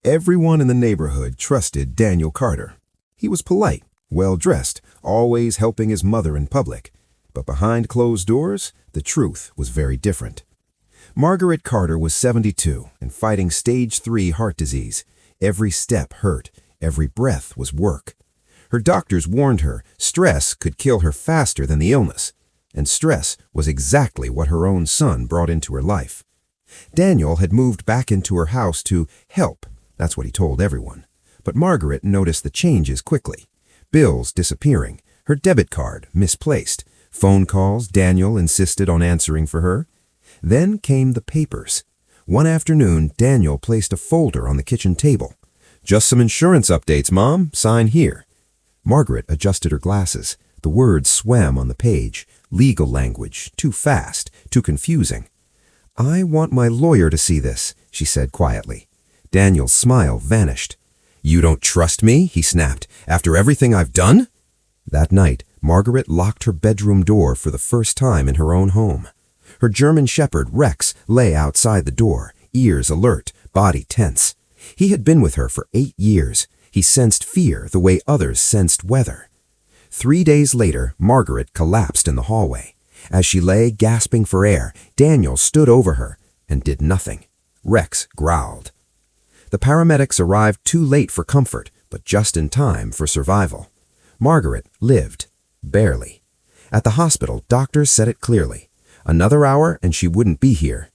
Everyone in the neighborhood trusted Daniel Carter. He was polite, well-dressed, always helping his mother in public. But behind closed doors, the truth was very different. Margaret Carter was 72 and fighting stage 3 heart disease. Every step hurt, every breath was work. Her doctors warned her stress could kill her faster than the illness. And stress was exactly what her own son brought into her life. Daniel had moved back into her house to help, that's what he told everyone. But Margaret noticed the changes quickly. Bills disappearing, her debit card misplaced, phone calls Daniel insisted on answering for her. Then came the papers. One afternoon, Daniel placed a folder on the kitchen table. "Just some insurance updates, Mom. Sign here." Margaret adjusted her glasses. The words swam on the page. Legal language, too fast, too confusing. "I want my lawyer to see this," she said quietly. Daniel's smile vanished. "You don't trust me?" he snapped. "After everything I've done?" That night, Margaret locked her bedroom door for the first time in her own home. Her German shepherd, Rex, lay outside the door, ears alert, body tense. He had been with her for 8 years. He sensed fear the way others sensed weather. 3 days later, Margaret collapsed in the hallway. As she lay gasping for air, Daniel stood over her and did nothing. Rex growled. The paramedics arrived too late for comfort, but just in time for survival. Margaret lived, barely. At the hospital, doctors said it clearly. Another hour and she wouldn't be here.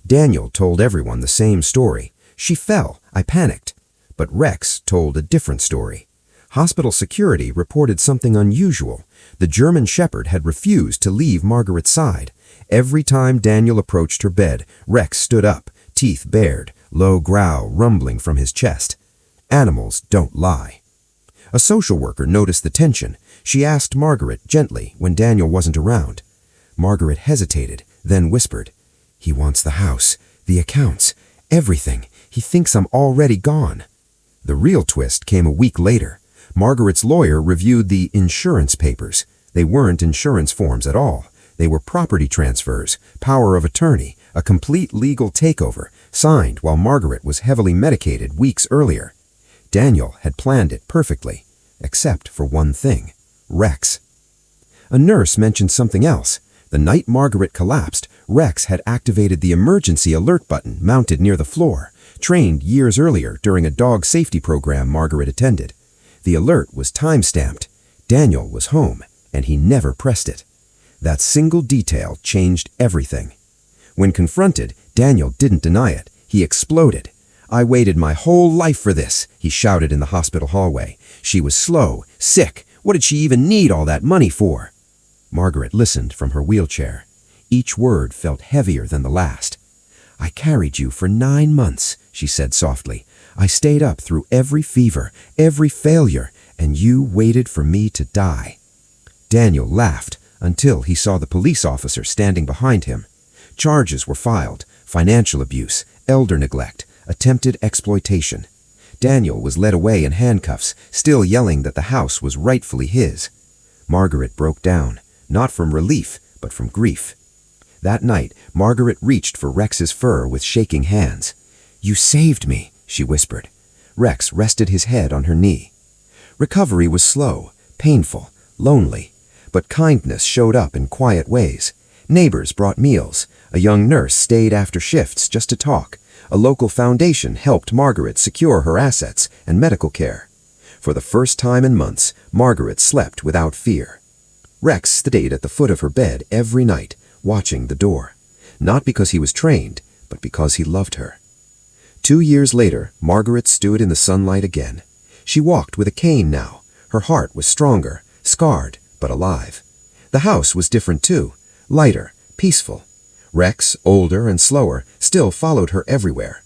Daniel told everyone the same story. "She fell. I panicked." But Rex told a different story. Hospital security reported something unusual. The German shepherd had refused to leave Margaret's side. Every time Daniel approached her bed, Rex stood up, teeth bared, low growl rumbling from his chest. Animals don't lie. A social worker noticed the tension. She asked Margaret gently when Daniel wasn't around. Margaret hesitated, then whispered, "He wants the house, the accounts, everything. He thinks I'm already gone." The real twist came a week later. Margaret's lawyer reviewed the insurance papers. They weren't insurance forms at all. They were property transfers, power of attorney, a complete legal takeover, signed while Margaret was heavily medicated weeks earlier. Daniel had planned it perfectly, except for one thing, Rex. A nurse mentioned something else. The night Margaret collapsed, Rex had activated the emergency alert button mounted near the floor, trained years earlier during a dog safety program Margaret attended. The alert was time-stamped. Daniel was home, and he never pressed it. That single detail changed everything. When confronted, Daniel didn't deny it. He exploded. "I waited my whole life for this," he shouted in the hospital hallway. "She was slow, sick. What did she even need all that money for?" Margaret listened from her wheelchair. Each word felt heavier than the last. "I carried you for 9 months," she said softly. "I stayed up through every fever, every failure, and you waited for me to die." Daniel laughed until he saw the police officer standing behind him. Charges were filed: financial abuse, elder neglect, attempted exploitation. Daniel was led away in handcuffs, still yelling that the house was rightfully his. Margaret broke down, not from relief, but from grief. That night, Margaret reached for Rex's fur with shaking hands. "You saved me," she whispered. Rex rested his head on her knee. Recovery was slow, painful, lonely, but kindness showed up in quiet ways. Neighbors brought meals. A young nurse stayed after shifts just to talk. A local foundation helped Margaret secure her assets and medical care. For the first time in months, Margaret slept without fear. Rex stayed at the foot of her bed every night, watching the door. Not because he was trained, but because he loved her. 2 years later, Margaret stood in the sunlight again. She walked with a cane now. Her heart was stronger, scarred, but alive. The house was different too, lighter, peaceful. Rex, older and slower, still followed her everywhere.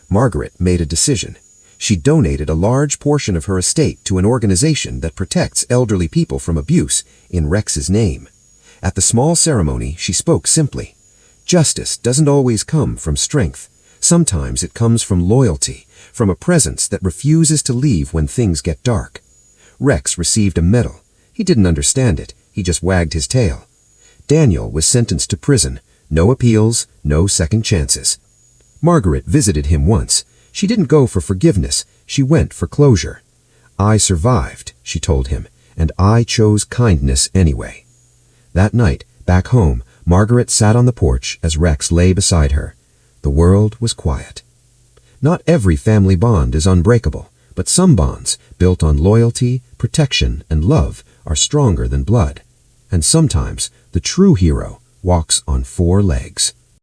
Margaret made a decision. She donated a large portion of her estate to an organization that protects elderly people from abuse in Rex's name. At the small ceremony, she spoke simply. Justice doesn't always come from strength. Sometimes it comes from loyalty, from a presence that refuses to leave when things get dark. Rex received a medal. He didn't understand it. He just wagged his tail. Daniel was sentenced to prison. No appeals, no second chances. Margaret visited him once. She didn't go for forgiveness, she went for closure. I survived, she told him, and I chose kindness anyway. That night, back home, Margaret sat on the porch as Rex lay beside her. The world was quiet. Not every family bond is unbreakable, but some bonds, built on loyalty, protection, and love, are stronger than blood. And sometimes, the true hero walks on 4 legs.